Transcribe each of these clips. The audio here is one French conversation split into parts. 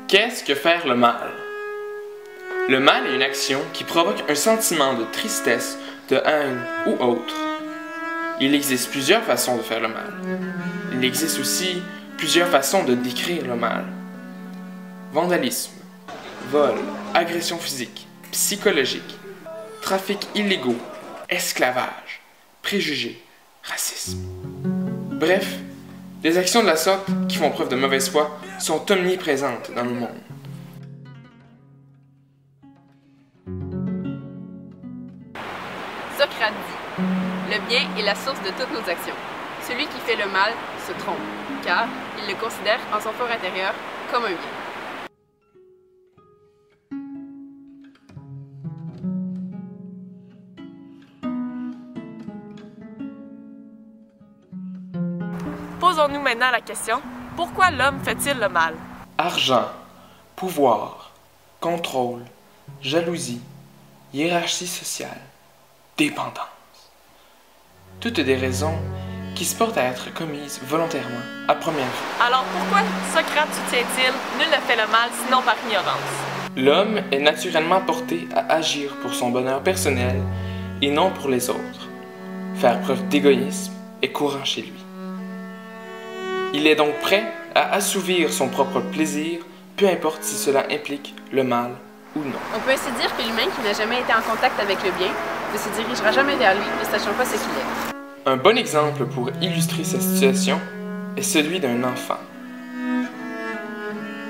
Qu'est-ce que faire le mal? Le mal est une action qui provoque un sentiment de tristesse, de haine ou autre. Il existe plusieurs façons de faire le mal. Il existe aussi plusieurs façons de décrire le mal. Vandalisme, vol, agression physique, psychologique, trafic illégaux, esclavage, préjugés, racisme. Bref, les actions de la sorte qui font preuve de mauvaise foi sont omniprésentes dans le monde. Socrate dit « Le bien est la source de toutes nos actions. Celui qui fait le mal se trompe, car il le considère en son fort intérieur comme un bien. » Posons-nous maintenant la question, pourquoi l'homme fait-il le mal? Argent, pouvoir, contrôle, jalousie, hiérarchie sociale, dépendance. Toutes des raisons qui se portent à être commises volontairement à première vue. Alors pourquoi Socrate soutient-il « Nul ne fait le mal sinon par ignorance » ? L'homme est naturellement porté à agir pour son bonheur personnel et non pour les autres. Faire preuve d'égoïsme est courant chez lui. Il est donc prêt à assouvir son propre plaisir, peu importe si cela implique le mal ou non. On peut ainsi dire que l'humain qui n'a jamais été en contact avec le bien ne se dirigera jamais vers lui, ne sachant pas ce qu'il est. Un bon exemple pour illustrer cette situation est celui d'un enfant.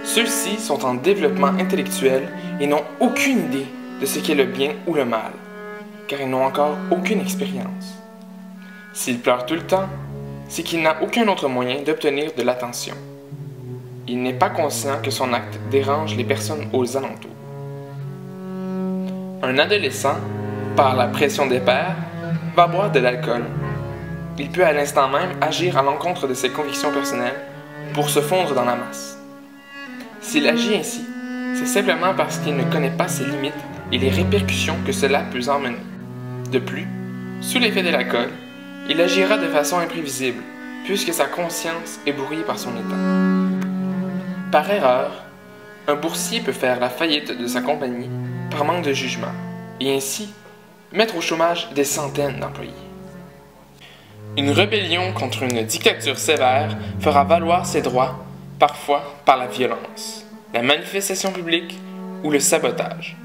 Ceux-ci sont en développement intellectuel et n'ont aucune idée de ce qu'est le bien ou le mal, car ils n'ont encore aucune expérience. S'il pleure tout le temps, c'est qu'il n'a aucun autre moyen d'obtenir de l'attention. Il n'est pas conscient que son acte dérange les personnes aux alentours. Un adolescent, par la pression des pairs, va boire de l'alcool. Il peut à l'instant même agir à l'encontre de ses convictions personnelles pour se fondre dans la masse. S'il agit ainsi, c'est simplement parce qu'il ne connaît pas ses limites et les répercussions que cela peut emmener. De plus, sous l'effet de l'alcool, il agira de façon imprévisible, puisque sa conscience est brouillée par son état. Par erreur, un boursier peut faire la faillite de sa compagnie par manque de jugement, et ainsi mettre au chômage des centaines d'employés. Une rébellion contre une dictature sévère fera valoir ses droits, parfois par la violence, la manifestation publique ou le sabotage.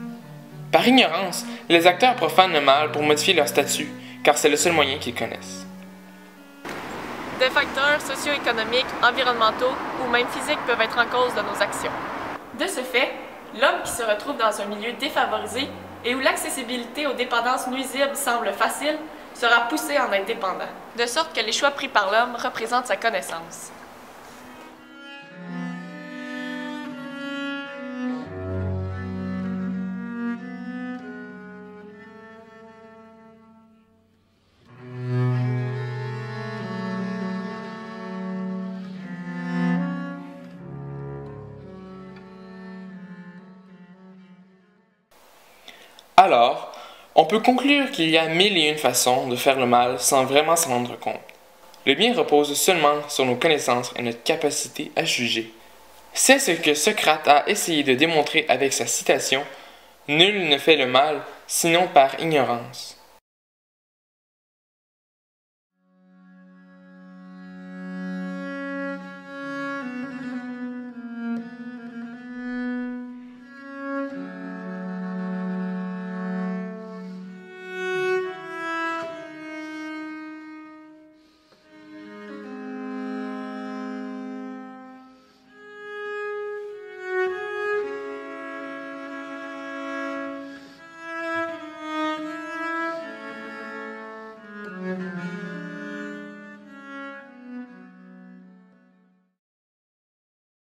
Par ignorance, les acteurs profanent le mal pour modifier leur statut, car c'est le seul moyen qu'ils connaissent. Des facteurs socio-économiques, environnementaux ou même physiques peuvent être en cause de nos actions. De ce fait, l'homme qui se retrouve dans un milieu défavorisé et où l'accessibilité aux dépendances nuisibles semble facile, sera poussé en être dépendant, de sorte que les choix pris par l'homme représentent sa connaissance. Alors, on peut conclure qu'il y a 1001 façons de faire le mal sans vraiment s'en rendre compte. Le bien repose seulement sur nos connaissances et notre capacité à juger. C'est ce que Socrate a essayé de démontrer avec sa citation « Nul ne fait le mal sinon par ignorance ».